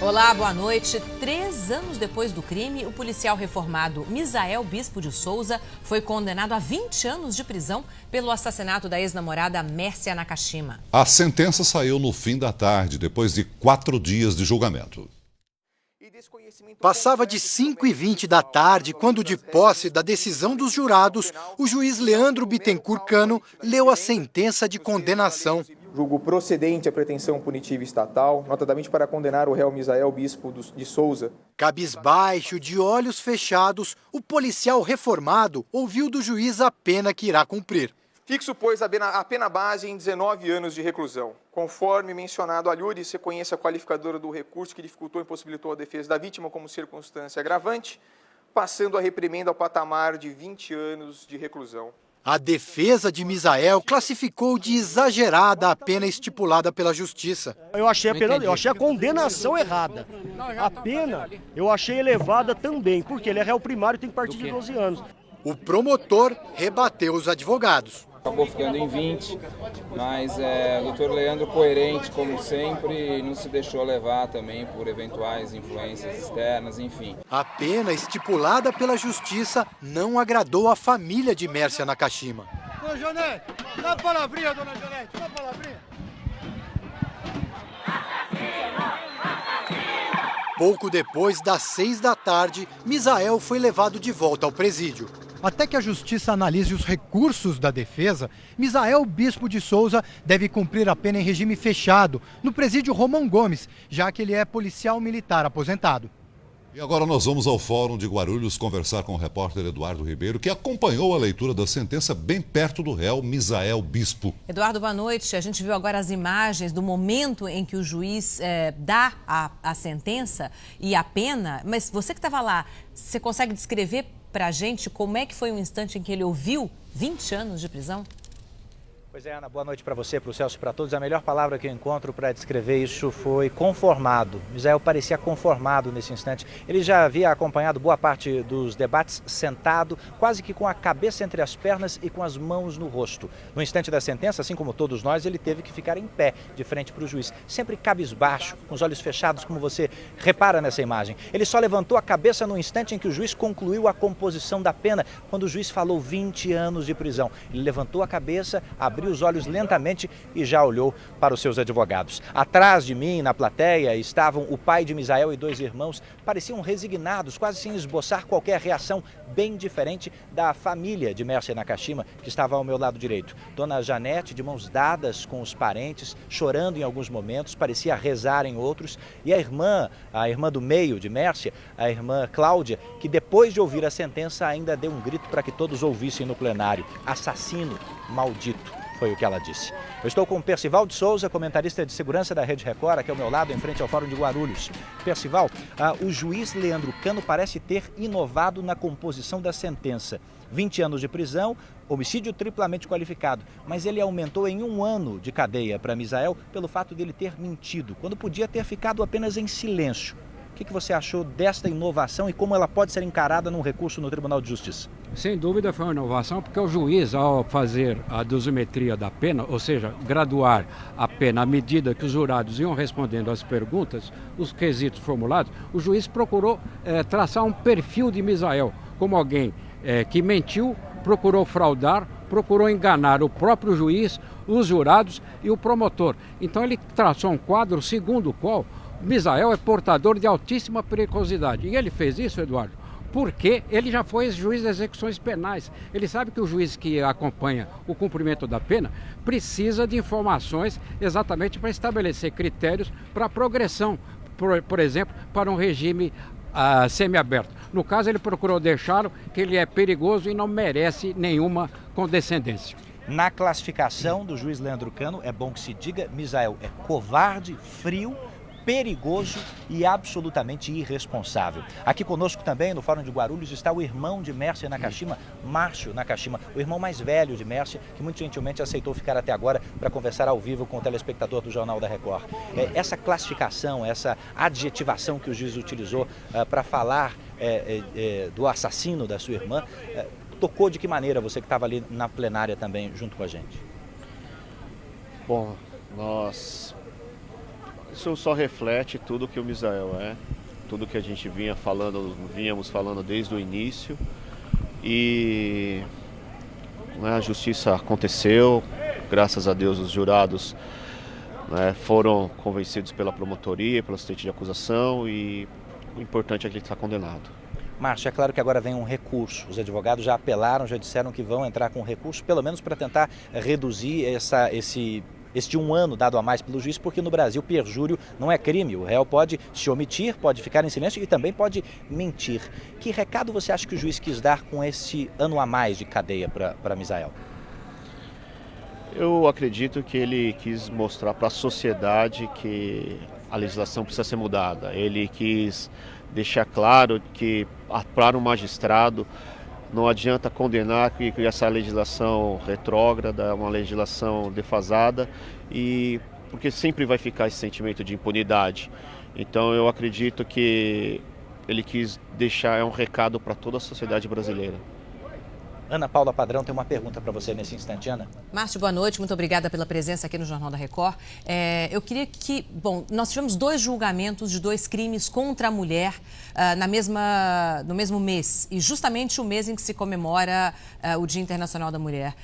Olá, boa noite. 3 anos depois do crime, o policial reformado Misael Bispo de Souza foi condenado a 20 anos de prisão pelo assassinato da ex-namorada Mércia Nakashima. A sentença saiu no fim da tarde, depois de 4 dias de julgamento. Passava de 5h20 da tarde, quando, de posse da decisão dos jurados, o juiz Leandro Bittencourt Cano leu a sentença de condenação. Julgo procedente a pretensão punitiva estatal, notadamente para condenar o réu Misael Bispo de Souza. Cabisbaixo, de olhos fechados, o policial reformado ouviu do juiz a pena que irá cumprir. Fixo, pois, a pena base em 19 anos de reclusão. Conforme mencionado, a Lures reconhece a qualificadora do recurso que dificultou e impossibilitou a defesa da vítima como circunstância agravante, passando a reprimenda ao patamar de 20 anos de reclusão. A defesa de Misael classificou de exagerada a pena estipulada pela Justiça. Eu achei a condenação errada. A pena eu achei elevada também, porque ele é réu primário e tem que partir de 12 anos. O promotor rebateu os advogados. Acabou ficando em 20, mas o doutor Leandro, coerente como sempre, não se deixou levar também por eventuais influências externas, enfim. A pena estipulada pela Justiça não agradou a família de Mércia Nakashima. Dona Janete, dá uma palavrinha, dona Janete, dá uma palavrinha. Pouco depois das 6 da tarde, Misael foi levado de volta ao presídio. Até que a Justiça analise os recursos da defesa, Misael Bispo de Souza deve cumprir a pena em regime fechado, no presídio Romão Gomes, já que ele é policial militar aposentado. E agora nós vamos ao Fórum de Guarulhos conversar com o repórter Eduardo Ribeiro, que acompanhou a leitura da sentença bem perto do réu Misael Bispo. Eduardo, boa noite. A gente viu agora as imagens do momento em que o juiz dá a sentença e a pena, mas você que estava lá, você consegue descrever para a gente como é que foi o instante em que ele ouviu 20 anos de prisão? Pois é, Ana, boa noite para você, para o Celso e para todos. A melhor palavra que eu encontro para descrever isso foi conformado. Misael parecia conformado nesse instante. Ele já havia acompanhado boa parte dos debates sentado, quase que com a cabeça entre as pernas e com as mãos no rosto. No instante da sentença, assim como todos nós, ele teve que ficar em pé, de frente para o juiz, sempre cabisbaixo, com os olhos fechados, como você repara nessa imagem. Ele só levantou a cabeça no instante em que o juiz concluiu a composição da pena, quando o juiz falou 20 anos de prisão. Ele levantou a cabeça, abriu os olhos lentamente e já olhou para os seus advogados. Atrás de mim, na plateia, estavam o pai de Misael e 2 irmãos. Pareciam resignados, quase sem esboçar qualquer reação, bem diferente da família de Mércia Nakashima, que estava ao meu lado direito. Dona Janete, de mãos dadas com os parentes, chorando em alguns momentos, parecia rezar em outros. E a irmã do meio de Mércia, a irmã Cláudia, que depois de ouvir a sentença ainda deu um grito para que todos ouvissem no plenário: assassino maldito. Foi o que ela disse. Eu estou com Percival de Souza, comentarista de segurança da Rede Record, aqui ao meu lado, em frente ao Fórum de Guarulhos. Percival, o juiz Leandro Cano parece ter inovado na composição da sentença. 20 anos de prisão, homicídio triplamente qualificado, mas ele aumentou em 1 ano de cadeia para Misael pelo fato de ele ter mentido, quando podia ter ficado apenas em silêncio. O que você achou desta inovação e como ela pode ser encarada num recurso no Tribunal de Justiça? Sem dúvida foi uma inovação, porque o juiz, ao fazer a dosimetria da pena, ou seja, graduar a pena à medida que os jurados iam respondendo às perguntas, os quesitos formulados, o juiz procurou traçar um perfil de Misael como alguém que mentiu, procurou fraudar, procurou enganar o próprio juiz, os jurados e o promotor. Então ele traçou um quadro segundo o qual Misael é portador de altíssima periculosidade. E ele fez isso, Eduardo, porque ele já foi juiz de execuções penais. Ele sabe que o juiz que acompanha o cumprimento da pena precisa de informações exatamente para estabelecer critérios para a progressão, por exemplo, para um regime semiaberto. No caso, ele procurou deixar que ele é perigoso e não merece nenhuma condescendência. Na classificação do juiz Leandro Cano, é bom que se diga, Misael é covarde, frio, perigoso e absolutamente irresponsável. Aqui conosco também, no Fórum de Guarulhos, está o irmão de Mércia Nakashima, Márcio Nakashima, o irmão mais velho de Mércia, que muito gentilmente aceitou ficar até agora para conversar ao vivo com o telespectador do Jornal da Record. Essa classificação, essa adjetivação que o juiz utilizou para falar do assassino da sua irmã, tocou de que maneira você que estava ali na plenária também junto com a gente? Bom, nós Isso só reflete tudo que o Misael é, tudo que a gente víamos falando desde o início. E a justiça aconteceu, graças a Deus os jurados foram convencidos pela promotoria, pelo assistente de acusação, e o importante é que ele está condenado. Márcio, é claro que agora vem um recurso. Os advogados já apelaram, já disseram que vão entrar com recurso, pelo menos para tentar reduzir este 1 ano dado a mais pelo juiz, porque no Brasil perjúrio não é crime. O réu pode se omitir, pode ficar em silêncio e também pode mentir. Que recado você acha que o juiz quis dar com esse ano a mais de cadeia para Misael? Eu acredito que ele quis mostrar para a sociedade que a legislação precisa ser mudada. Ele quis deixar claro que para o magistrado não adianta condenar que essa legislação retrógrada é uma legislação defasada, e porque sempre vai ficar esse sentimento de impunidade. Então eu acredito que ele quis deixar um recado para toda a sociedade brasileira. Ana Paula Padrão tem uma pergunta para você nesse instante, Ana. Márcio, boa noite. Muito obrigada pela presença aqui no Jornal da Record. Eu queria que... Bom, nós tivemos 2 julgamentos de 2 crimes contra a mulher no mesmo mês. E justamente o mês em que se comemora o Dia Internacional da Mulher.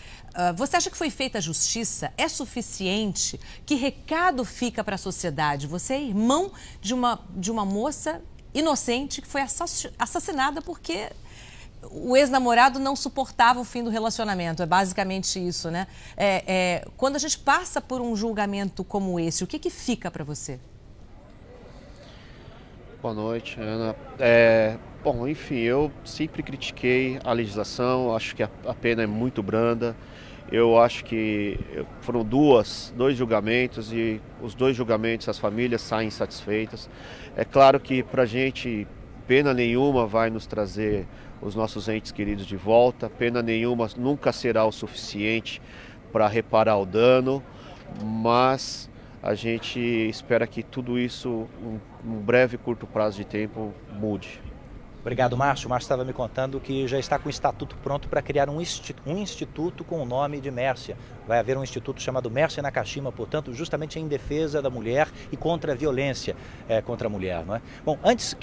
Você acha que foi feita a justiça? É suficiente? Que recado fica para a sociedade? Você é irmão de uma moça inocente que foi assassinada porque... o ex-namorado não suportava o fim do relacionamento, é basicamente isso, né? Quando a gente passa por um julgamento como esse, o que fica para você? Boa noite, Ana. Bom, enfim, eu sempre critiquei a legislação, acho que a pena é muito branda. Eu acho que foram dois julgamentos e os 2 julgamentos as famílias saem insatisfeitas. É claro que para a gente pena nenhuma vai nos trazer os nossos entes queridos de volta, pena nenhuma nunca será o suficiente para reparar o dano, mas a gente espera que tudo isso, num breve, curto prazo de tempo, mude. Obrigado, Márcio. O Márcio estava me contando que já está com o estatuto pronto para criar um instituto com o nome de Mércia. Vai haver um instituto chamado Mércia Nakashima, portanto, justamente em defesa da mulher e contra a violência contra a mulher, não é? Bom, antes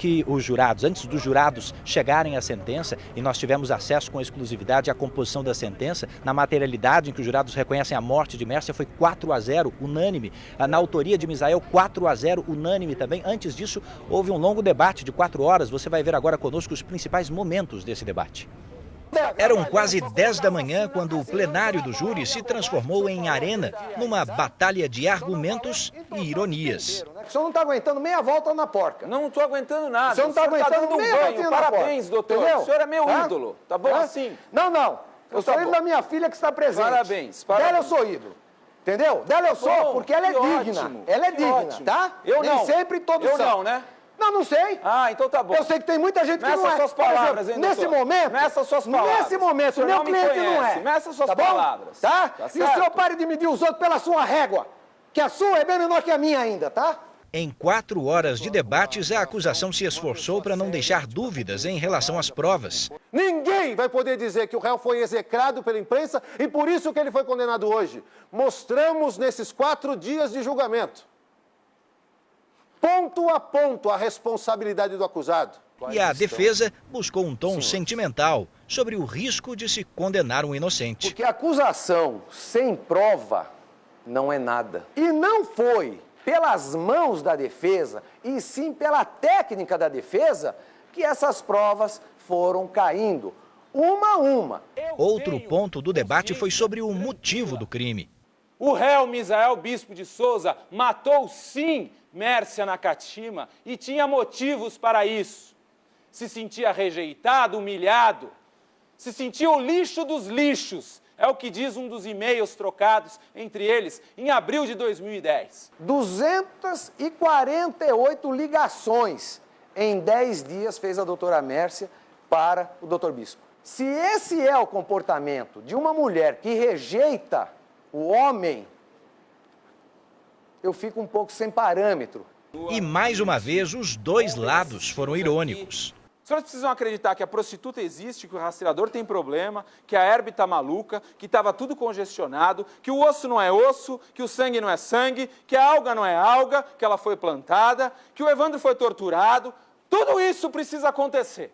dos jurados chegarem à sentença, e nós tivemos acesso com exclusividade à composição da sentença, na materialidade em que os jurados reconhecem a morte de Mércia, foi 4-0, unânime. Na autoria de Misael, 4-0, unânime também. Antes disso, houve um longo debate de 4 horas. Você vai ver agora conosco os principais momentos desse debate. Eram quase 10 da manhã quando o plenário do júri se transformou em arena, numa batalha de argumentos e ironias. O senhor não está aguentando meia volta na porca. Não estou aguentando nada. O senhor não está aguentando meia volta. Parabéns, doutor. Entendeu? O senhor é meu ídolo. Tá bom assim? Não. Eu sou ídolo da minha filha que está presente. Parabéns. Dela eu sou ídolo. Entendeu? Dela eu sou porque ela é digna. Ótimo. Ela é digna, tá? Eu não. Nem sempre todos são. Eu não, né? Não sei. Ah, então tá bom. Eu sei que tem muita gente que não é. Meça suas palavras, hein, nesse doutor? momento, Meça suas palavras. Nesse momento, meu cliente não é. Meça suas tá palavras. Tá? Tá E o senhor certo? pare de medir os outros pela sua régua, que a sua é bem menor que a minha ainda, tá? Em 4 horas de debates, a acusação se esforçou para não deixar dúvidas em relação às provas. Ninguém vai poder dizer que o réu foi execrado pela imprensa e por isso que ele foi condenado hoje. Mostramos nesses 4 dias de julgamento, ponto a ponto, a responsabilidade do acusado. E a defesa buscou um tom sentimental sobre o risco de se condenar um inocente. Porque acusação sem prova não é nada. E não foi pelas mãos da defesa, e sim pela técnica da defesa, que essas provas foram caindo, uma a uma. Outro ponto do debate foi sobre o motivo do crime. O réu Misael Bispo de Souza matou sim Mércia Nakashima e tinha motivos para isso. Se sentia rejeitado, humilhado, se sentia o lixo dos lixos. É o que diz um dos e-mails trocados entre eles em abril de 2010. 248 ligações em 10 dias fez a doutora Mércia para o doutor Bispo. Se esse é o comportamento de uma mulher que rejeita o homem, eu fico um pouco sem parâmetro. E mais uma vez, os 2 lados foram irônicos. Os senhores precisam acreditar que a prostituta existe, que o rastreador tem problema, que a Herb está maluca, que estava tudo congestionado, que o osso não é osso, que o sangue não é sangue, que a alga não é alga, que ela foi plantada, que o Evandro foi torturado. Tudo isso precisa acontecer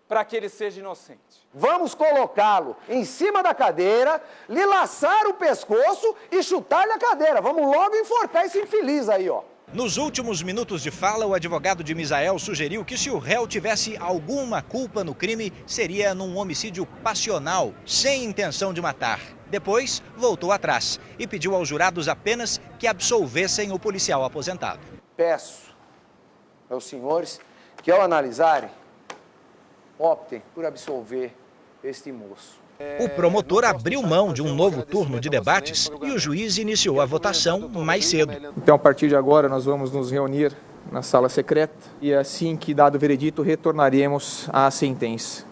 para que ele seja inocente. Vamos colocá-lo em cima da cadeira, lhe laçar o pescoço e chutar-lhe a cadeira. Vamos logo enforcar esse infeliz aí, ó. Nos últimos minutos de fala, o advogado de Misael sugeriu que se o réu tivesse alguma culpa no crime, seria num homicídio passional, sem intenção de matar. Depois, voltou atrás e pediu aos jurados apenas que absolvessem o policial aposentado. Peço aos senhores que, ao analisarem, optem por absolver este moço. O promotor abriu mão de um novo turno de debates e o juiz iniciou a votação mais cedo. Então, a partir de agora, nós vamos nos reunir na sala secreta e assim que dado o veredito, retornaremos à sentença.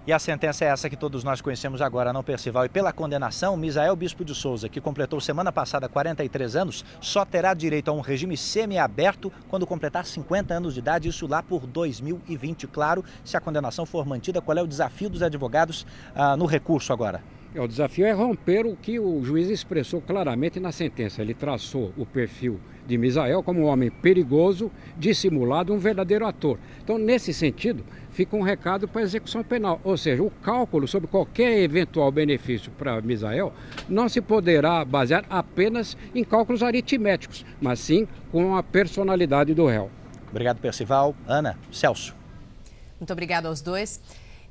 E a sentença é essa que todos nós conhecemos agora, não, Percival? E pela condenação, Misael Bispo de Souza, que completou semana passada 43 anos, só terá direito a um regime semiaberto quando completar 50 anos de idade, isso lá por 2020. Claro, se a condenação for mantida, qual é o desafio dos advogados no recurso agora? O desafio é romper o que o juiz expressou claramente na sentença. Ele traçou o perfil de Misael como um homem perigoso, dissimulado, um verdadeiro ator. Então, nesse sentido, fica um recado para a execução penal. Ou seja, o cálculo sobre qualquer eventual benefício para Misael não se poderá basear apenas em cálculos aritméticos, mas sim com a personalidade do réu. Obrigado, Percival. Ana, Celso. Muito obrigado aos dois.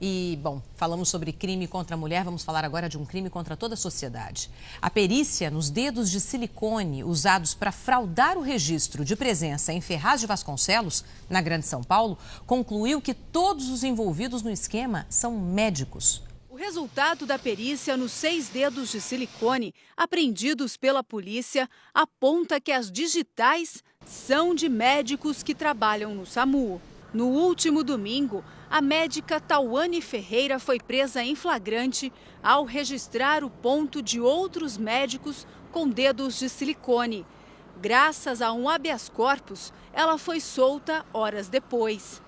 E, bom, falamos sobre crime contra a mulher, vamos falar agora de um crime contra toda a sociedade. A perícia nos dedos de silicone usados para fraudar o registro de presença em Ferraz de Vasconcelos, na Grande São Paulo, concluiu que todos os envolvidos no esquema são médicos. O resultado da perícia nos 6 dedos de silicone apreendidos pela polícia aponta que as digitais são de médicos que trabalham no SAMU. No último domingo, a médica Tauane Ferreira foi presa em flagrante ao registrar o ponto de outros médicos com dedos de silicone. Graças a um habeas corpus, ela foi solta horas depois.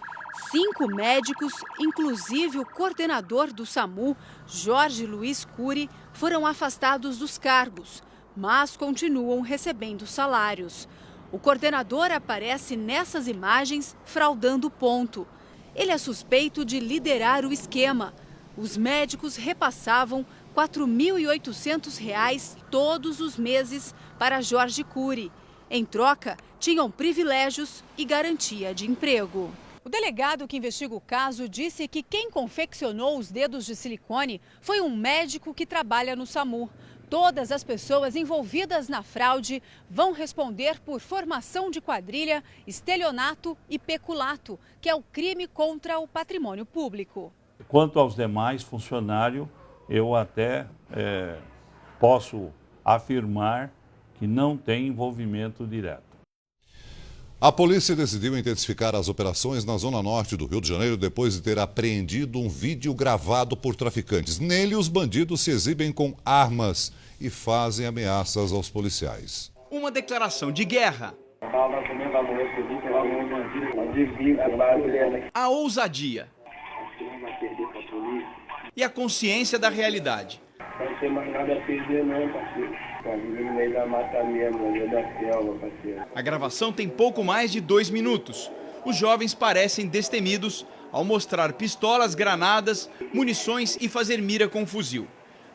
5 médicos, inclusive o coordenador do SAMU, Jorge Luiz Cury, foram afastados dos cargos, mas continuam recebendo salários. O coordenador aparece nessas imagens fraudando o ponto. Ele é suspeito de liderar o esquema. Os médicos repassavam R$ 4.800 todos os meses para Jorge Cury. Em troca, tinham privilégios e garantia de emprego. O delegado que investiga o caso disse que quem confeccionou os dedos de silicone foi um médico que trabalha no SAMU. Todas as pessoas envolvidas na fraude vão responder por formação de quadrilha, estelionato e peculato, que é o crime contra o patrimônio público. Quanto aos demais funcionários, eu até posso afirmar que não tem envolvimento direto. A polícia decidiu intensificar as operações na zona norte do Rio de Janeiro depois de ter apreendido um vídeo gravado por traficantes. Nele, os bandidos se exibem com armas e fazem ameaças aos policiais. Uma declaração de guerra. A ousadia e a consciência da realidade. Não tem mais nada a perder não, parceiro. Tá vivendo no meio da mata mesmo, no meio da selva, parceiro. A gravação tem pouco mais de 2 minutos. Os jovens parecem destemidos ao mostrar pistolas, granadas, munições e fazer mira com fuzil.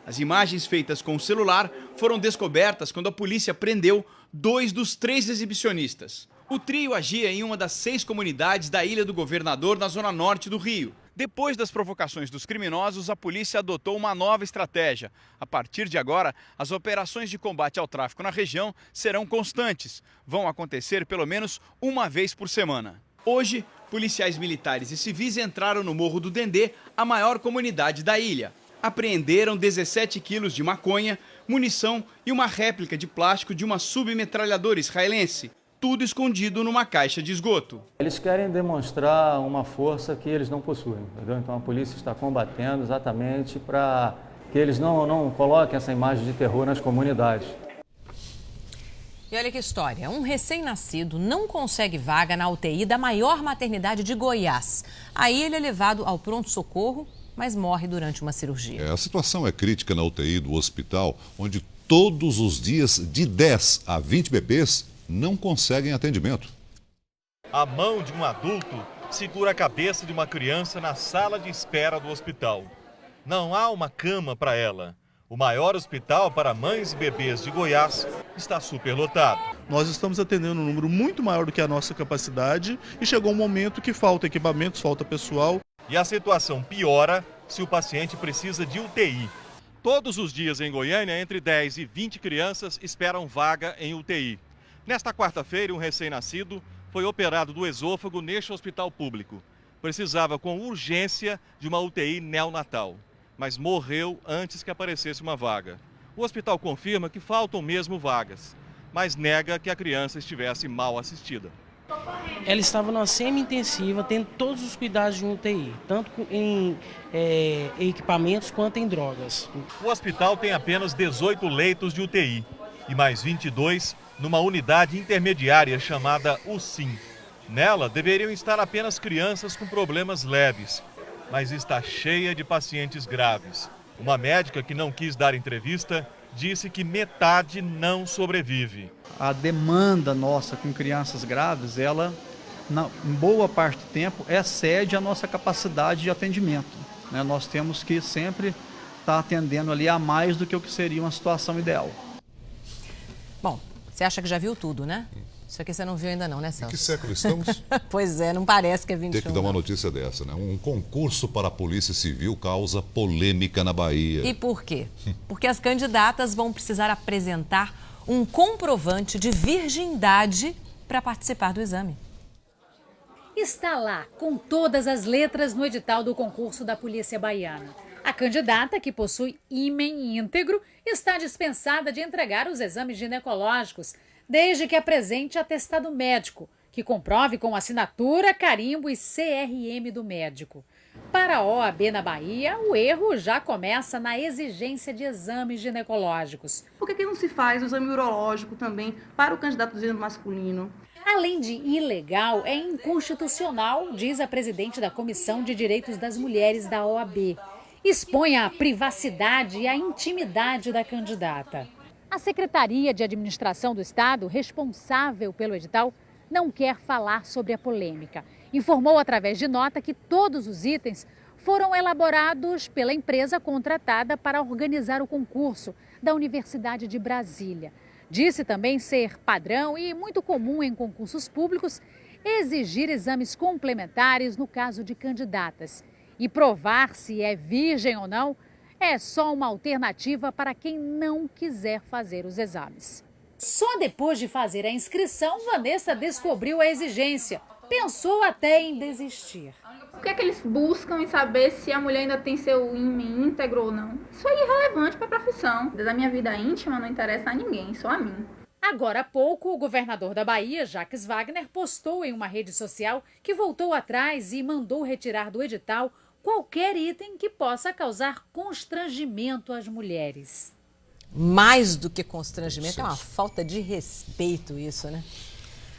As imagens feitas com o celular foram descobertas quando a polícia prendeu 2 dos 3 exibicionistas. O trio agia em uma das 6 comunidades da Ilha do Governador, na zona norte do Rio. Depois das provocações dos criminosos, a polícia adotou uma nova estratégia. A partir de agora, as operações de combate ao tráfico na região serão constantes. Vão acontecer pelo menos uma vez por semana. Hoje, policiais militares e civis entraram no Morro do Dendê, a maior comunidade da ilha. Apreenderam 17 quilos de maconha, munição e uma réplica de plástico de uma submetralhadora israelense. Tudo escondido numa caixa de esgoto. Eles querem demonstrar uma força que eles não possuem, entendeu? Então a polícia está combatendo exatamente para que eles não coloquem essa imagem de terror nas comunidades. E olha que história, um recém-nascido não consegue vaga na UTI da maior maternidade de Goiás. Aí ele é levado ao pronto-socorro, mas morre durante uma cirurgia. A situação é crítica na UTI do hospital, onde todos os dias, de 10 a 20 bebês, não conseguem atendimento. A mão de um adulto segura a cabeça de uma criança na sala de espera do hospital. Não há uma cama para ela. O maior hospital para mães e bebês de Goiás está superlotado. Nós estamos atendendo um número muito maior do que a nossa capacidade e chegou um momento que falta equipamentos, falta pessoal. E a situação piora se o paciente precisa de UTI. Todos os dias em Goiânia, entre 10 e 20 crianças esperam vaga em UTI. Nesta quarta-feira, um recém-nascido foi operado do esôfago neste hospital público. Precisava com urgência de uma UTI neonatal, mas morreu antes que aparecesse uma vaga. O hospital confirma que faltam mesmo vagas, mas nega que a criança estivesse mal assistida. Ela estava numa semi-intensiva, tendo todos os cuidados de um UTI, tanto em equipamentos quanto em drogas. O hospital tem apenas 18 leitos de UTI e mais 22 numa unidade intermediária chamada UCIM. Nela deveriam estar apenas crianças com problemas leves, mas está cheia de pacientes graves. Uma médica que não quis dar entrevista disse que metade não sobrevive. A demanda nossa com crianças graves, ela, em boa parte do tempo, excede a nossa capacidade de atendimento. Nós temos que sempre estar atendendo ali a mais do que o que seria uma situação ideal. Bom, você acha que já viu tudo, né? Isso aqui você não viu ainda não, né, Celso? Em que século estamos? Pois é, não parece que é 21. Tem que dar uma notícia dessa, né? Um concurso para a Polícia Civil causa polêmica na Bahia. E por quê? Porque as candidatas vão precisar apresentar um comprovante de virgindade para participar do exame. Está lá, com todas as letras no edital do concurso da Polícia Baiana. A candidata, que possui ímen íntegro, está dispensada de entregar os exames ginecológicos, desde que apresente atestado médico, que comprove com assinatura, carimbo e CRM do médico. Para a OAB na Bahia, o erro já começa na exigência de exames ginecológicos. Por que não se faz o exame urológico também para o candidato do gênero masculino? Além de ilegal, é inconstitucional, diz a presidente da Comissão de Direitos das Mulheres da OAB. Expõe a privacidade e a intimidade da candidata. A Secretaria de Administração do Estado, responsável pelo edital, não quer falar sobre a polêmica. Informou através de nota que todos os itens foram elaborados pela empresa contratada para organizar o concurso da Universidade de Brasília. Disse também ser padrão e muito comum em concursos públicos exigir exames complementares no caso de candidatas. E provar se é virgem ou não é só uma alternativa para quem não quiser fazer os exames. Só depois de fazer a inscrição, Vanessa descobriu a exigência. Pensou até em desistir. O que é que eles buscam em saber se a mulher ainda tem seu ímen íntegro ou não? Isso é irrelevante para a profissão. Da minha vida íntima não interessa a ninguém, só a mim. Agora há pouco, o governador da Bahia, Jacques Wagner, postou em uma rede social que voltou atrás e mandou retirar do edital qualquer item que possa causar constrangimento às mulheres. Mais do que constrangimento, é uma falta de respeito isso, né?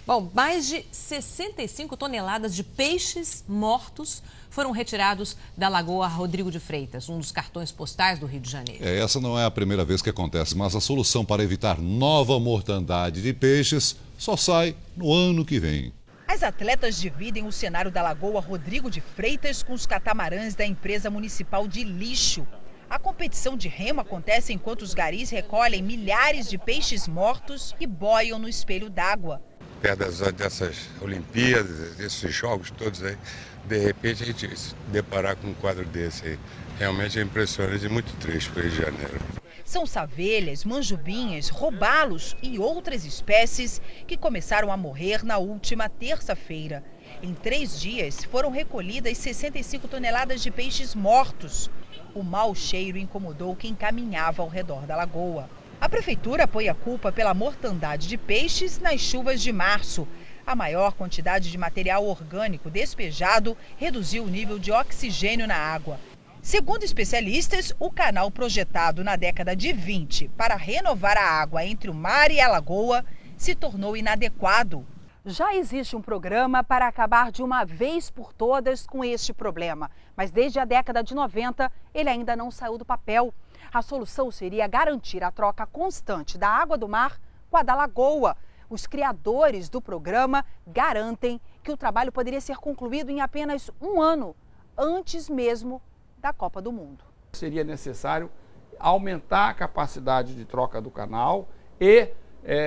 Bom, mais de 65 toneladas de peixes mortos foram retirados da Lagoa Rodrigo de Freitas, um dos cartões postais do Rio de Janeiro. Essa não é a primeira vez que acontece, mas a solução para evitar nova mortandade de peixes só sai no ano que vem. As atletas dividem o cenário da Lagoa Rodrigo de Freitas com os catamarãs da empresa municipal de lixo. A competição de remo acontece enquanto os garis recolhem milhares de peixes mortos e boiam no espelho d'água. Perto dessas Olimpíadas, desses jogos todos aí, de repente a gente se deparar com um quadro desse aí. Realmente é impressionante e muito triste para o Rio de Janeiro. São savelhas, manjubinhas, robalos e outras espécies que começaram a morrer na última terça-feira. Em 3 dias foram recolhidas 65 toneladas de peixes mortos. O mau cheiro incomodou quem caminhava ao redor da lagoa. A prefeitura põe a culpa pela mortandade de peixes nas chuvas de março. A maior quantidade de material orgânico despejado reduziu o nível de oxigênio na água. Segundo especialistas, o canal projetado na década de 20 para renovar a água entre o mar e a lagoa se tornou inadequado. Já existe um programa para acabar de uma vez por todas com este problema, mas desde a década de 90 ele ainda não saiu do papel. A solução seria garantir a troca constante da água do mar com a da lagoa. Os criadores do programa garantem que o trabalho poderia ser concluído em apenas um ano, antes mesmo da Copa do Mundo. Seria necessário aumentar a capacidade de troca do canal e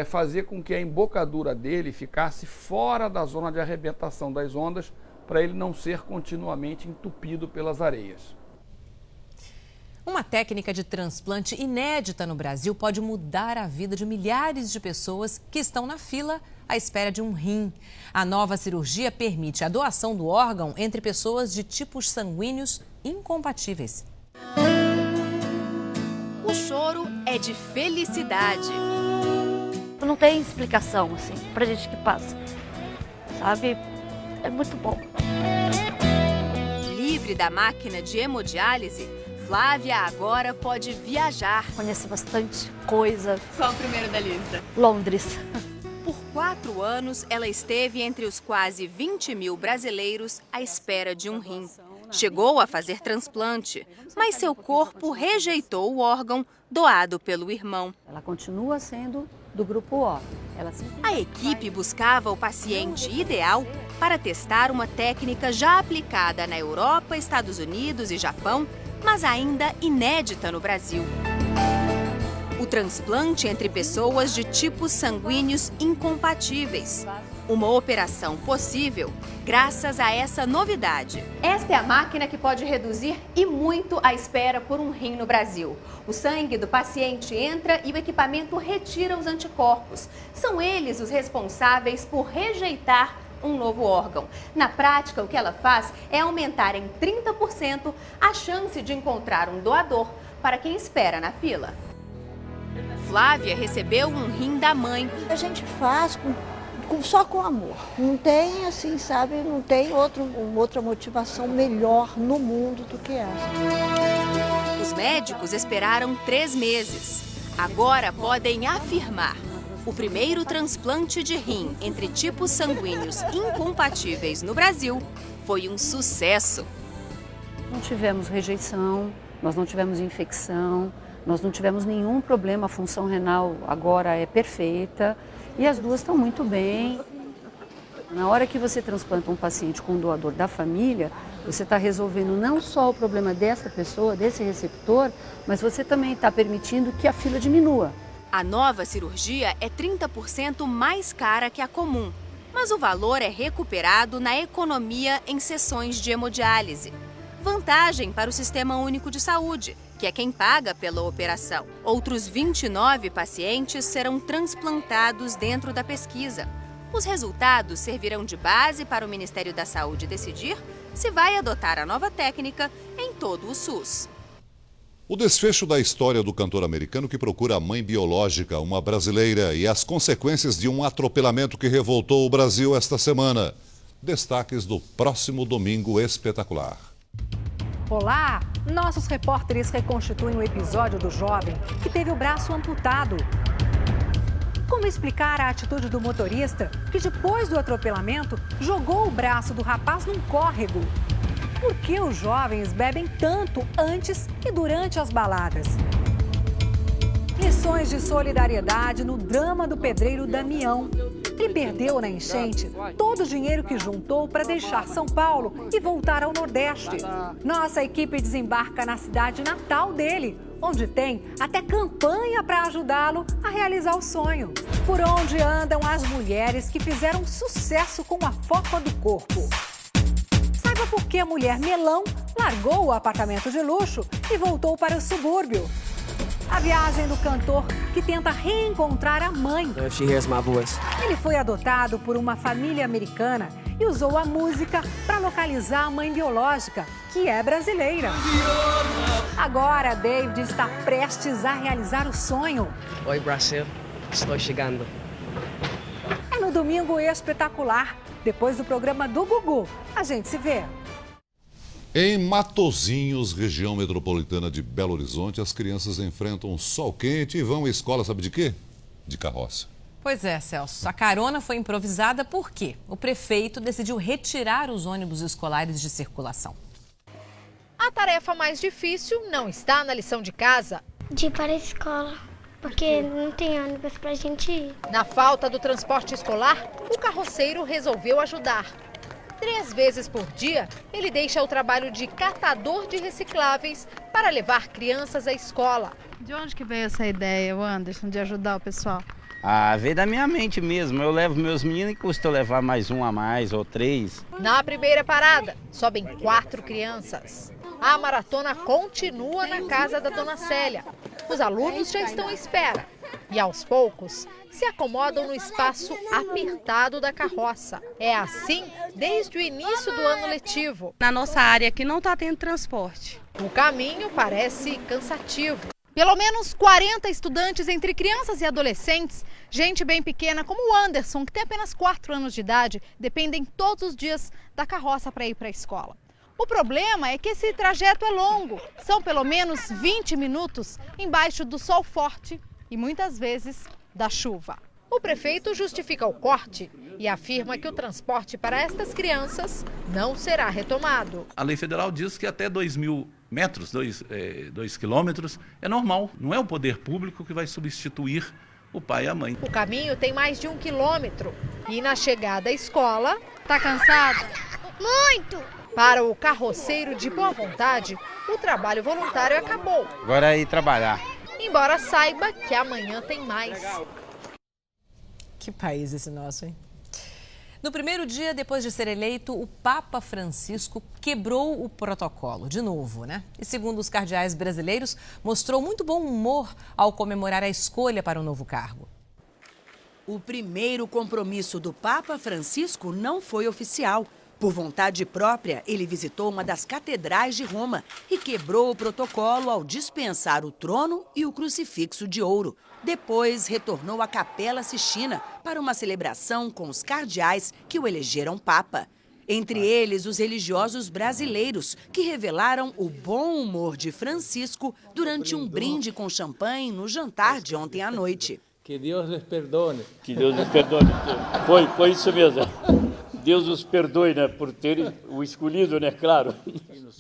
fazer com que a embocadura dele ficasse fora da zona de arrebentação das ondas, para ele não ser continuamente entupido pelas areias. Uma técnica de transplante inédita no Brasil pode mudar a vida de milhares de pessoas que estão na fila à espera de um rim. A nova cirurgia permite a doação do órgão entre pessoas de tipos sanguíneos incompatíveis. O choro é de felicidade. Não tem explicação, assim, pra gente que passa, sabe? É muito bom. Livre da máquina de hemodiálise, Flávia agora pode viajar. Conheci bastante coisa. Qual o primeiro da lista? Londres. Por 4 anos, ela esteve entre os quase 20 mil brasileiros à espera de um rim. Chegou a fazer transplante, mas seu corpo rejeitou o órgão doado pelo irmão. Ela continua sendo do grupo O. A equipe buscava o paciente ideal para testar uma técnica já aplicada na Europa, Estados Unidos e Japão, mas ainda inédita no Brasil. O transplante entre pessoas de tipos sanguíneos incompatíveis. Uma operação possível graças a essa novidade. Esta é a máquina que pode reduzir e muito a espera por um rim no Brasil. O sangue do paciente entra e o equipamento retira os anticorpos. São eles os responsáveis por rejeitar um novo órgão. Na prática, o que ela faz é aumentar em 30% a chance de encontrar um doador para quem espera na fila. Flávia recebeu um rim da mãe. A gente faz só com amor. Não tem, assim, sabe, não tem outra motivação melhor no mundo do que essa. Os médicos esperaram 3 meses. Agora podem afirmar: o primeiro transplante de rim entre tipos sanguíneos incompatíveis no Brasil foi um sucesso. Não tivemos rejeição, nós não tivemos infecção, nós não tivemos nenhum problema. A função renal agora é perfeita e as duas estão muito bem. Na hora que você transplanta um paciente com um doador da família, você está resolvendo não só o problema dessa pessoa, desse receptor, mas você também está permitindo que a fila diminua. A nova cirurgia é 30% mais cara que a comum, mas o valor é recuperado na economia em sessões de hemodiálise. Vantagem para o Sistema Único de Saúde, que é quem paga pela operação. Outros 29 pacientes serão transplantados dentro da pesquisa. Os resultados servirão de base para o Ministério da Saúde decidir se vai adotar a nova técnica em todo o SUS. O desfecho da história do cantor americano que procura a mãe biológica, uma brasileira, e as consequências de um atropelamento que revoltou o Brasil esta semana. Destaques do próximo Domingo Espetacular. Olá! Nossos repórteres reconstituem o episódio do jovem que teve o braço amputado. Como explicar a atitude do motorista que, depois do atropelamento, jogou o braço do rapaz num córrego? Por que os jovens bebem tanto antes e durante as baladas? Lições de solidariedade no drama do pedreiro Damião. Ele perdeu na enchente todo o dinheiro que juntou para deixar São Paulo e voltar ao Nordeste. Nossa equipe desembarca na cidade natal dele, onde tem até campanha para ajudá-lo a realizar o sonho. Por onde andam as mulheres que fizeram sucesso com a fofa do corpo? Saiba por que a mulher melão largou o apartamento de luxo e voltou para o subúrbio. A viagem do cantor que tenta reencontrar a mãe. She hears my voice. Ele foi adotado por uma família americana e usou a música para localizar a mãe biológica, que é brasileira. Agora, David está prestes a realizar o sonho. Oi, Brasil. Estou chegando. É no Domingo Espetacular, depois do programa do Gugu. A gente se vê. Em Matozinhos, região metropolitana de Belo Horizonte, as crianças enfrentam um sol quente e vão à escola, sabe de quê? De carroça. Pois é, Celso. A carona foi improvisada por quê? O prefeito decidiu retirar os ônibus escolares de circulação. A tarefa mais difícil não está na lição de casa. De ir para a escola, porque não tem ônibus para a gente ir. Na falta do transporte escolar, o carroceiro resolveu ajudar. 3 vezes por dia, ele deixa o trabalho de catador de recicláveis para levar crianças à escola. De onde que veio essa ideia, Anderson, de ajudar o pessoal? Veio da minha mente mesmo. Eu levo meus meninos e custa eu levar mais um a mais ou 3. Na primeira parada, sobem 4 crianças. A maratona continua na casa da dona Célia. Os alunos já estão à espera e, aos poucos, se acomodam no espaço apertado da carroça. É assim desde o início do ano letivo. Na nossa área aqui não está tendo transporte. O caminho parece cansativo. Pelo menos 40 estudantes entre crianças e adolescentes, gente bem pequena como o Anderson, que tem apenas 4 anos de idade, dependem todos os dias da carroça para ir para a escola. O problema é que esse trajeto é longo, são pelo menos 20 minutos embaixo do sol forte e muitas vezes da chuva. O prefeito justifica o corte e afirma que o transporte para estas crianças não será retomado. A lei federal diz que até 2.000 metros, 2 quilômetros, é normal. Não é o poder público que vai substituir o pai e a mãe. O caminho tem mais de 1 quilômetro e na chegada à escola... Tá cansado? Muito! Para o carroceiro de boa vontade, o trabalho voluntário acabou. Agora é ir trabalhar. Embora saiba que amanhã tem mais. Que país esse nosso, hein? No primeiro dia depois de ser eleito, o Papa Francisco quebrou o protocolo, de novo, né? E segundo os cardeais brasileiros, mostrou muito bom humor ao comemorar a escolha para o novo cargo. O primeiro compromisso do Papa Francisco não foi oficial. Por vontade própria, ele visitou uma das catedrais de Roma e quebrou o protocolo ao dispensar o trono e o crucifixo de ouro. Depois, retornou à Capela Sistina para uma celebração com os cardeais que o elegeram Papa. Entre eles, os religiosos brasileiros, que revelaram o bom humor de Francisco durante um brinde com champanhe no jantar de ontem à noite. Que Deus lhes perdone. Que Deus lhes perdone. Foi isso mesmo. Deus os perdoe, né, por terem o escolhido, né, claro.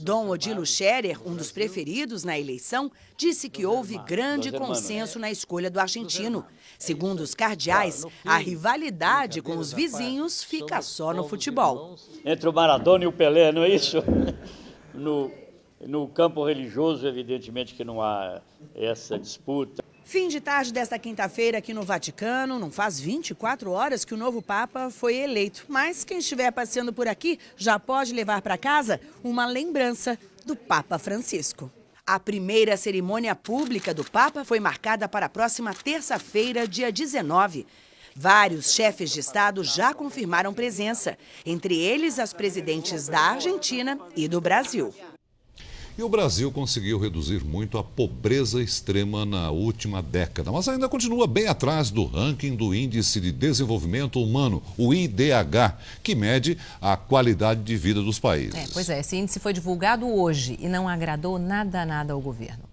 Dom Odilo Scherer, um dos preferidos na eleição, disse que houve grande consenso na escolha do argentino. Segundo os cardeais, a rivalidade com os vizinhos fica só no futebol. Entre o Maradona e o Pelé, não é isso? No campo religioso, evidentemente que não há essa disputa. Fim de tarde desta quinta-feira aqui no Vaticano, não faz 24 horas que o novo Papa foi eleito. Mas quem estiver passeando por aqui já pode levar para casa uma lembrança do Papa Francisco. A primeira cerimônia pública do Papa foi marcada para a próxima terça-feira, dia 19. Vários chefes de Estado já confirmaram presença, entre eles as presidentes da Argentina e do Brasil. E o Brasil conseguiu reduzir muito a pobreza extrema na última década, mas ainda continua bem atrás do ranking do Índice de Desenvolvimento Humano, o IDH, que mede a qualidade de vida dos países. Pois é, esse índice foi divulgado hoje e não agradou nada ao governo.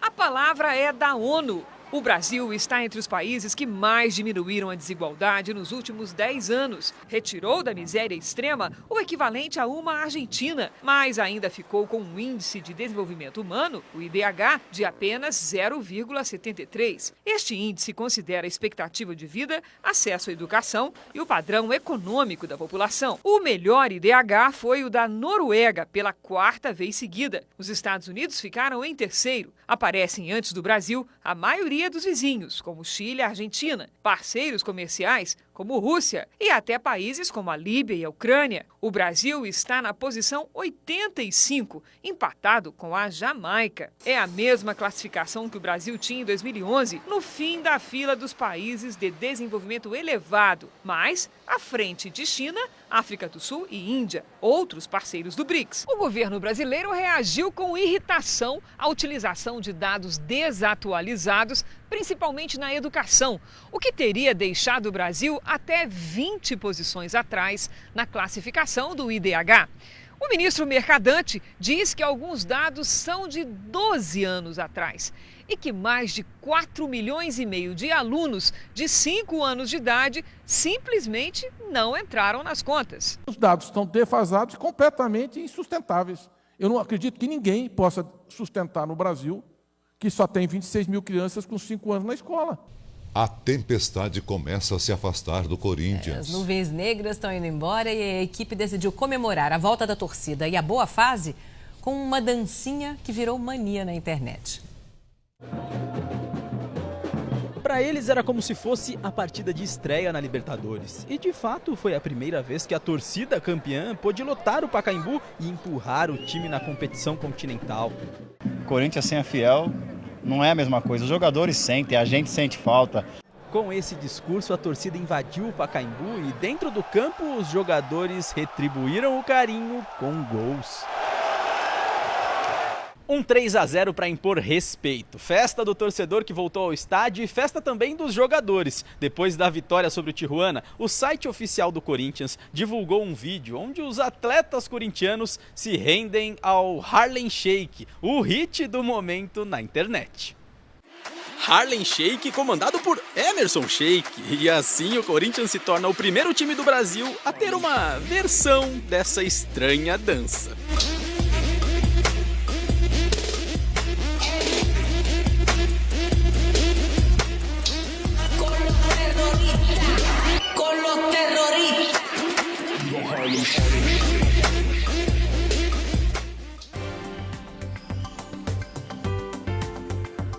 A palavra é da ONU. O Brasil está entre os países que mais diminuíram a desigualdade nos últimos 10 anos. Retirou da miséria extrema o equivalente a uma Argentina, mas ainda ficou com um índice de desenvolvimento humano, o IDH, de apenas 0,73. Este índice considera a expectativa de vida, acesso à educação e o padrão econômico da população. O melhor IDH foi o da Noruega, pela 4ª vez seguida. Os Estados Unidos ficaram em terceiro. Aparecem antes do Brasil a maioria dos vizinhos, como Chile e Argentina, parceiros comerciais, como Rússia, e até países como a Líbia e a Ucrânia. O Brasil está na posição 85, empatado com a Jamaica. É a mesma classificação que o Brasil tinha em 2011, no fim da fila dos países de desenvolvimento elevado, mas à frente de China, África do Sul e Índia, outros parceiros do BRICS. O governo brasileiro reagiu com irritação à utilização de dados desatualizados, principalmente na educação, o que teria deixado o Brasil até 20 posições atrás na classificação do IDH. O ministro Mercadante diz que alguns dados são de 12 anos atrás. e que mais de 4,5 milhões de alunos de 5 anos de idade simplesmente não entraram nas contas. Os dados estão defasados e completamente insustentáveis. Eu não acredito que ninguém possa sustentar no Brasil que só tem 26 mil crianças com 5 anos na escola. A tempestade começa a se afastar do Corinthians. As nuvens negras estão indo embora e a equipe decidiu comemorar a volta da torcida e a boa fase com uma dancinha que virou mania na internet. Para eles era como se fosse a partida de estreia na Libertadores. E de fato foi a primeira vez que a torcida campeã pôde lotar o Pacaembu e empurrar o time na competição continental. Corinthians sem a Fiel não é a mesma coisa. Os jogadores sentem, a gente sente falta. Com esse discurso, a torcida invadiu o Pacaembu e dentro do campo os jogadores retribuíram o carinho com gols. 3-0 para impor respeito. Festa do torcedor que voltou ao estádio e festa também dos jogadores. Depois da vitória sobre o Tijuana, o site oficial do Corinthians divulgou um vídeo onde os atletas corintianos se rendem ao Harlem Shake, o hit do momento na internet. Harlem Shake comandado por Emerson Sheik. E assim o Corinthians se torna o primeiro time do Brasil a ter uma versão dessa estranha dança.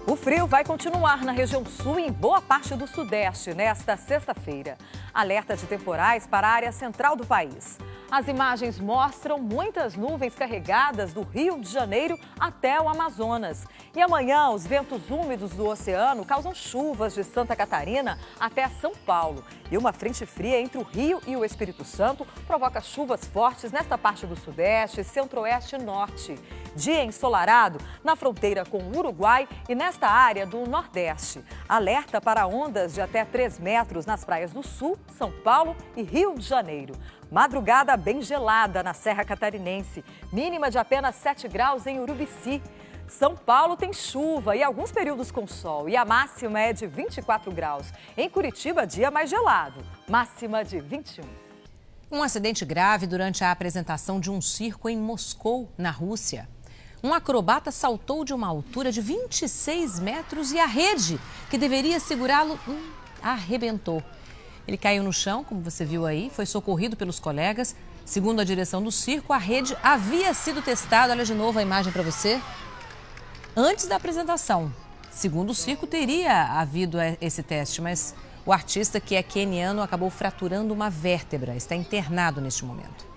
O frio vai continuar na região sul e em boa parte do sudeste nesta sexta-feira. Alerta de temporais para a área central do país. As imagens mostram muitas nuvens carregadas do Rio de Janeiro até o Amazonas. E amanhã, os ventos úmidos do oceano causam chuvas de Santa Catarina até São Paulo. E uma frente fria entre o Rio e o Espírito Santo provoca chuvas fortes nesta parte do sudeste, centro-oeste e norte. Dia ensolarado na fronteira com o Uruguai e nesta área do Nordeste. Alerta para ondas de até 3 metros nas praias do Sul, São Paulo e Rio de Janeiro. Madrugada bem gelada na Serra Catarinense, mínima de apenas 7 graus em Urubici. São Paulo tem chuva e alguns períodos com sol e a máxima é de 24 graus. Em Curitiba, dia mais gelado, máxima de 21. Um acidente grave durante a apresentação de um circo em Moscou, na Rússia. Um acrobata saltou de uma altura de 26 metros e a rede, que deveria segurá-lo, arrebentou. Ele caiu no chão, como você viu aí, foi socorrido pelos colegas. Segundo a direção do circo, a rede havia sido testada. Olha de novo a imagem para você. Antes da apresentação. Segundo o circo, teria havido esse teste, mas o artista, que é queniano, acabou fraturando uma vértebra. Está internado neste momento.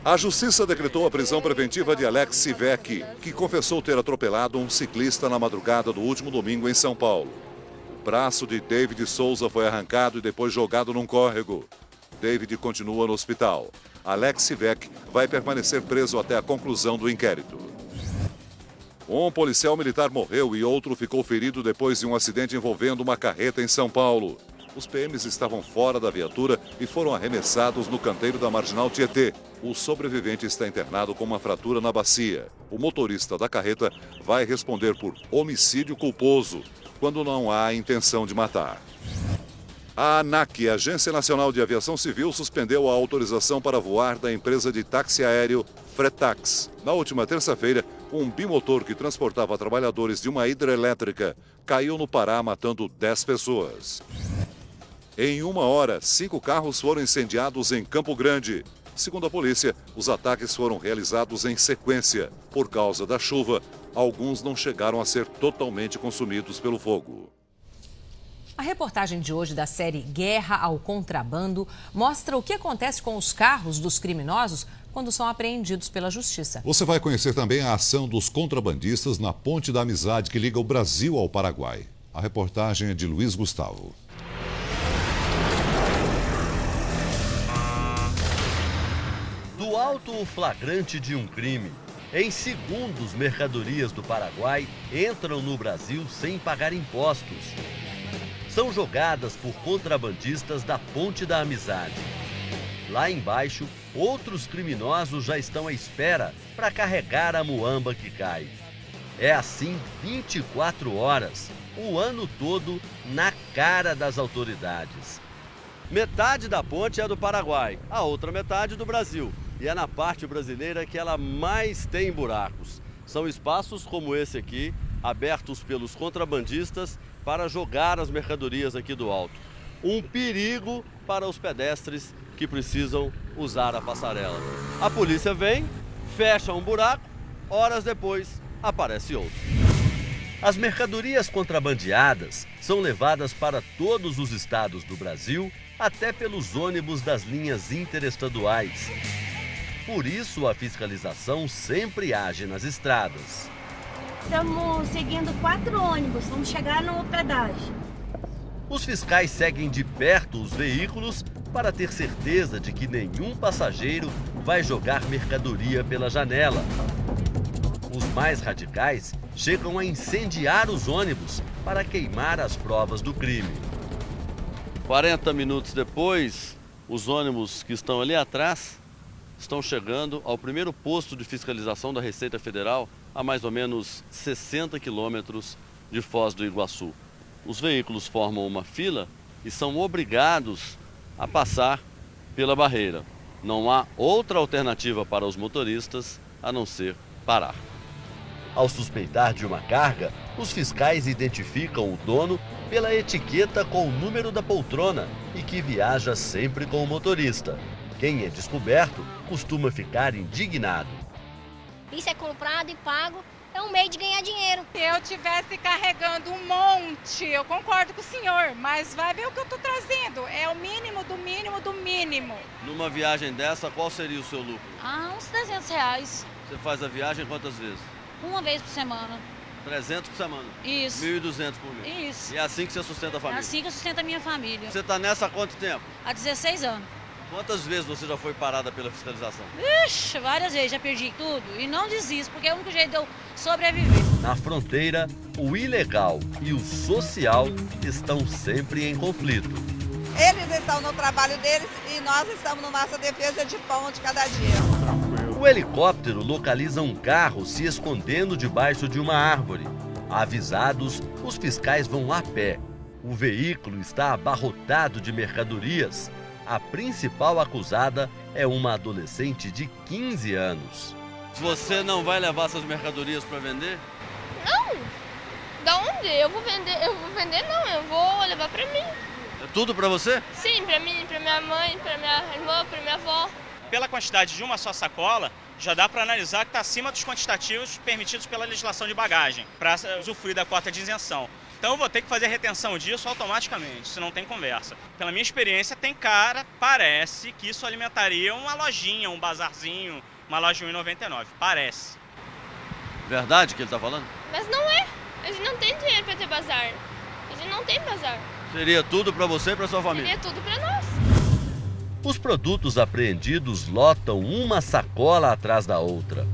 A justiça decretou a prisão preventiva de Alex Sivek, que confessou ter atropelado um ciclista na madrugada do último domingo em São Paulo. O braço de David Souza foi arrancado e depois jogado num córrego. David continua no hospital. Alex Sivek vai permanecer preso até a conclusão do inquérito. Um policial militar morreu e outro ficou ferido depois de um acidente envolvendo uma carreta em São Paulo. Os PMs estavam fora da viatura e foram arremessados no canteiro da Marginal Tietê. O sobrevivente está internado com uma fratura na bacia. O motorista da carreta vai responder por homicídio culposo, quando não há intenção de matar. A ANAC, Agência Nacional de Aviação Civil, suspendeu a autorização para voar da empresa de táxi aéreo Fretax. Na última terça-feira, um bimotor que transportava trabalhadores de uma hidrelétrica caiu no Pará, matando 10 pessoas. Em 1 hora, 5 carros foram incendiados em Campo Grande. Segundo a polícia, os ataques foram realizados em sequência. Por causa da chuva, alguns não chegaram a ser totalmente consumidos pelo fogo. A reportagem de hoje da série Guerra ao Contrabando mostra o que acontece com os carros dos criminosos quando são apreendidos pela justiça. Você vai conhecer também a ação dos contrabandistas na Ponte da Amizade que liga o Brasil ao Paraguai. A reportagem é de Luiz Gustavo. Do alto flagrante de um crime, em segundos, mercadorias do Paraguai entram no Brasil sem pagar impostos. São jogadas por contrabandistas da Ponte da Amizade. Lá embaixo, outros criminosos já estão à espera para carregar a muamba que cai. É assim 24 horas, o ano todo, na cara das autoridades. Metade da ponte é do Paraguai, a outra metade do Brasil. E é na parte brasileira que ela mais tem buracos. São espaços como esse aqui, abertos pelos contrabandistas para jogar as mercadorias aqui do alto. Um perigo para os pedestres que precisam usar a passarela. A polícia vem, fecha um buraco, horas depois aparece outro. As mercadorias contrabandeadas são levadas para todos os estados do Brasil, até pelos ônibus das linhas interestaduais. Por isso, a fiscalização sempre age nas estradas. Estamos seguindo 4 ônibus, vamos chegar no pedágio. Os fiscais seguem de perto os veículos para ter certeza de que nenhum passageiro vai jogar mercadoria pela janela. Os mais radicais chegam a incendiar os ônibus para queimar as provas do crime. 40 minutos depois, os ônibus que estão ali atrás estão chegando ao primeiro posto de fiscalização da Receita Federal, a mais ou menos 60 quilômetros de Foz do Iguaçu. Os veículos formam uma fila e são obrigados a passar pela barreira. Não há outra alternativa para os motoristas a não ser parar. Ao suspeitar de uma carga, os fiscais identificam o dono pela etiqueta com o número da poltrona e que viaja sempre com o motorista. Quem é descoberto costuma ficar indignado. Isso é comprado e pago, é um meio de ganhar dinheiro. Se eu estivesse carregando um monte, eu concordo com o senhor, mas vai ver o que eu estou trazendo. É o mínimo do mínimo do mínimo. Numa viagem dessa, qual seria o seu lucro? Uns R$300. Você faz a viagem quantas vezes? Uma vez por semana. 300 por semana? Isso. 1.200 por mês? Isso. E é assim que você sustenta a família? É assim que eu sustento a minha família. Você está nessa há quanto tempo? Há 16 anos. Quantas vezes você já foi parada pela fiscalização? Ixi, várias vezes, já perdi tudo. E não desisto, porque é o único jeito de eu sobreviver. Na fronteira, o ilegal e o social estão sempre em conflito. Eles estão no trabalho deles e nós estamos na nossa defesa de pão de cada dia. O helicóptero localiza um carro se escondendo debaixo de uma árvore. Avisados, os fiscais vão a pé. O veículo está abarrotado de mercadorias. A principal acusada é uma adolescente de 15 anos. Você não vai levar essas mercadorias para vender? Não! Da onde? Eu vou vender não, eu vou levar para mim. É tudo para você? Sim, para mim, para minha mãe, para minha irmã, para minha avó. Pela quantidade de uma só sacola, já dá para analisar que está acima dos quantitativos permitidos pela legislação de bagagem, para usufruir da cota de isenção. Então eu vou ter que fazer a retenção disso automaticamente, isso não tem conversa. Pela minha experiência, tem cara, parece que isso alimentaria uma lojinha, um bazarzinho, uma loja de R$1,99, parece. Verdade que ele está falando? Mas não é, a gente não tem dinheiro para ter bazar, a gente não tem bazar. Seria tudo para você e para sua família? Seria tudo para nós. Os produtos apreendidos lotam uma sacola atrás da outra.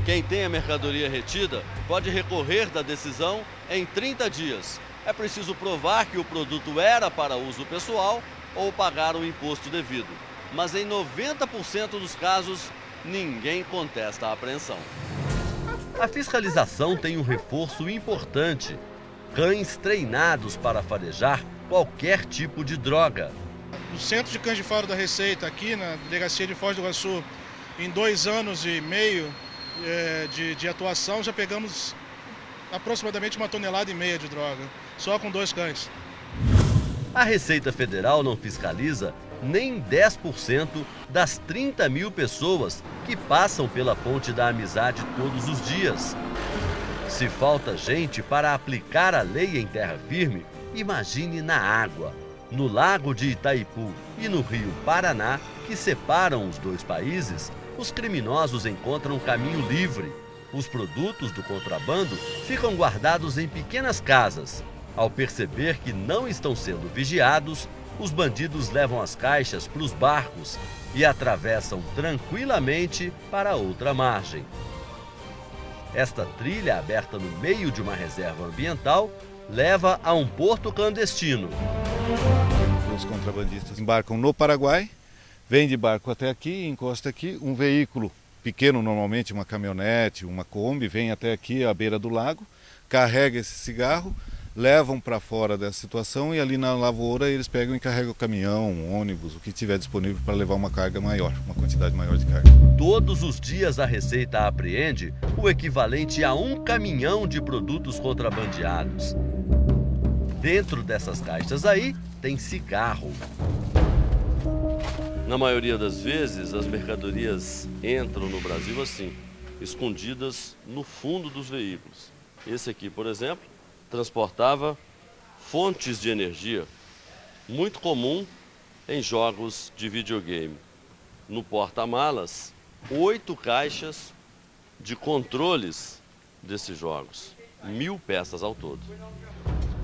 Quem tem a mercadoria retida pode recorrer da decisão em 30 dias. É preciso provar que o produto era para uso pessoal ou pagar o imposto devido. Mas em 90% dos casos, ninguém contesta a apreensão. A fiscalização tem um reforço importante: cães treinados para farejar qualquer tipo de droga. No Centro de Cães de Faro da Receita, aqui na Delegacia de Foz do Iguaçu, em 2 anos e meio de atuação, já pegamos aproximadamente 1,5 toneladas de droga, só com 2 cães. A Receita Federal não fiscaliza nem 10% das 30 mil pessoas que passam pela Ponte da Amizade todos os dias. Se falta gente para aplicar a lei em terra firme, imagine na água. No Lago de Itaipu e no Rio Paraná, que separam os 2 países, os criminosos encontram caminho livre. Os produtos do contrabando ficam guardados em pequenas casas. Ao perceber que não estão sendo vigiados, os bandidos levam as caixas para os barcos e atravessam tranquilamente para outra margem. Esta trilha, aberta no meio de uma reserva ambiental, leva a um porto clandestino. Os contrabandistas embarcam no Paraguai, vêm de barco até aqui, encosta aqui, um veículo pequeno, normalmente uma caminhonete, uma Kombi, vem até aqui à beira do lago, carrega esse cigarro, levam para fora dessa situação e ali na lavoura eles pegam e carregam o caminhão, um ônibus, o que tiver disponível para levar uma carga maior, uma quantidade maior de carga. Todos os dias a Receita apreende o equivalente a um caminhão de produtos contrabandeados. Dentro dessas caixas aí tem cigarro. Na maioria das vezes, as mercadorias entram no Brasil assim, escondidas no fundo dos veículos. Esse aqui, por exemplo, transportava fontes de energia, muito comum em jogos de videogame. No porta-malas, 8 caixas de controles desses jogos, 1000 peças ao todo.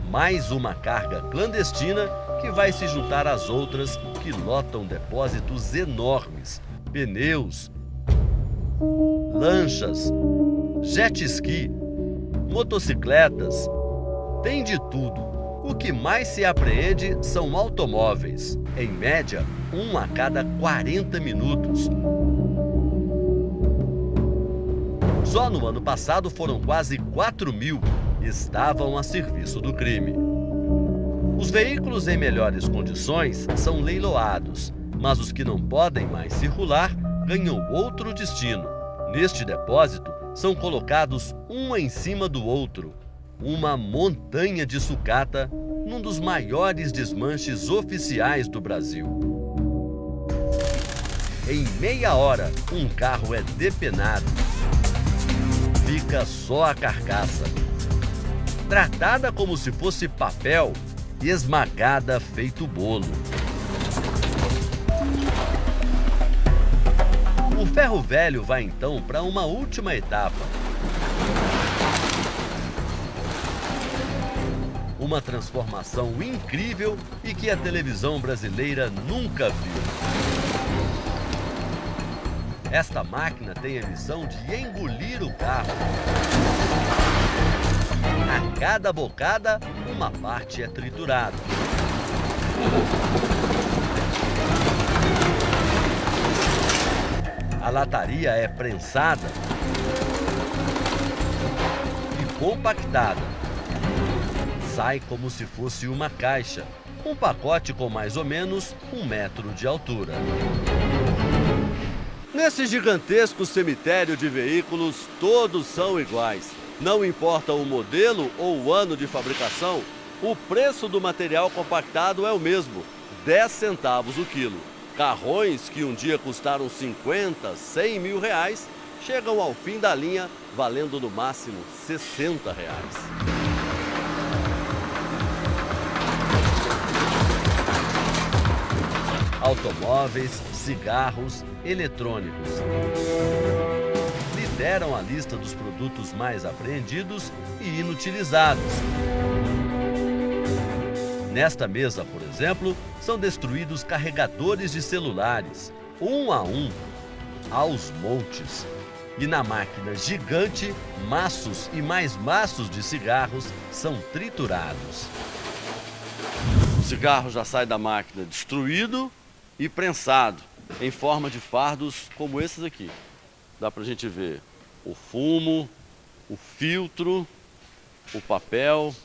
Mais uma carga clandestina que vai se juntar às outras que lotam depósitos enormes, pneus, lanchas, jet ski, motocicletas, tem de tudo. O que mais se apreende são automóveis, em média, 1 a cada 40 minutos. Só no ano passado foram quase 4.000 que estavam a serviço do crime. Os veículos em melhores condições são leiloados, mas os que não podem mais circular ganham outro destino. Neste depósito, são colocados um em cima do outro, uma montanha de sucata num dos maiores desmanches oficiais do Brasil. Em meia hora, um carro é depenado. Fica só a carcaça, tratada como se fosse papel e esmagada feito bolo. O ferro velho vai então para uma última etapa. Uma transformação incrível e que a televisão brasileira nunca viu. Esta máquina tem a missão de engolir o carro. A cada bocada, uma parte é triturada. A lataria é prensada e compactada. Sai como se fosse uma caixa, um pacote com mais ou menos 1 metro de altura. Nesse gigantesco cemitério de veículos, todos são iguais. Não importa o modelo ou o ano de fabricação, o preço do material compactado é o mesmo, 10 centavos o quilo. Carrões que um dia custaram 50, 100 mil reais, chegam ao fim da linha valendo no máximo 60 reais. Automóveis, cigarros, eletrônicos. Lideram a lista dos produtos mais apreendidos e inutilizados. Nesta mesa, por exemplo, são destruídos carregadores de celulares, um a um, aos montes. E na máquina gigante, maços e mais maços de cigarros são triturados. O cigarro já sai da máquina destruído e prensado em forma de fardos como esses aqui. Dá pra gente ver o fumo, o filtro, o papel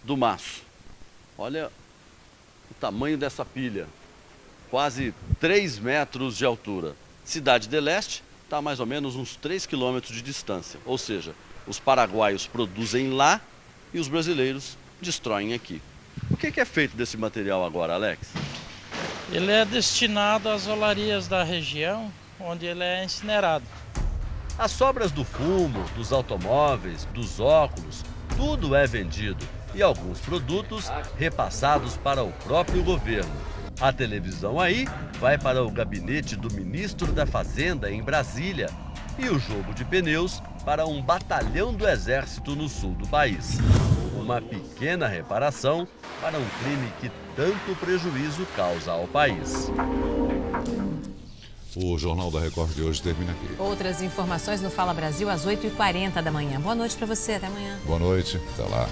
do maço. Olha o tamanho dessa pilha, quase 3 metros de altura. Cidade de Leste está a mais ou menos uns 3 quilômetros de distância, ou seja, os paraguaios produzem lá e os brasileiros destroem aqui. O que é feito desse material agora, Alex? Ele é destinado às olarias da região, onde ele é incinerado. As sobras do fumo, dos automóveis, dos óculos, tudo é vendido e alguns produtos repassados para o próprio governo. A televisão aí vai para o gabinete do ministro da Fazenda em Brasília e o jogo de pneus para um batalhão do Exército no sul do país. Uma pequena reparação para um crime que tanto prejuízo causa ao país. O Jornal da Record de hoje termina aqui. Outras informações no Fala Brasil às 8h40 da manhã. Boa noite para você, até amanhã. Boa noite, até lá.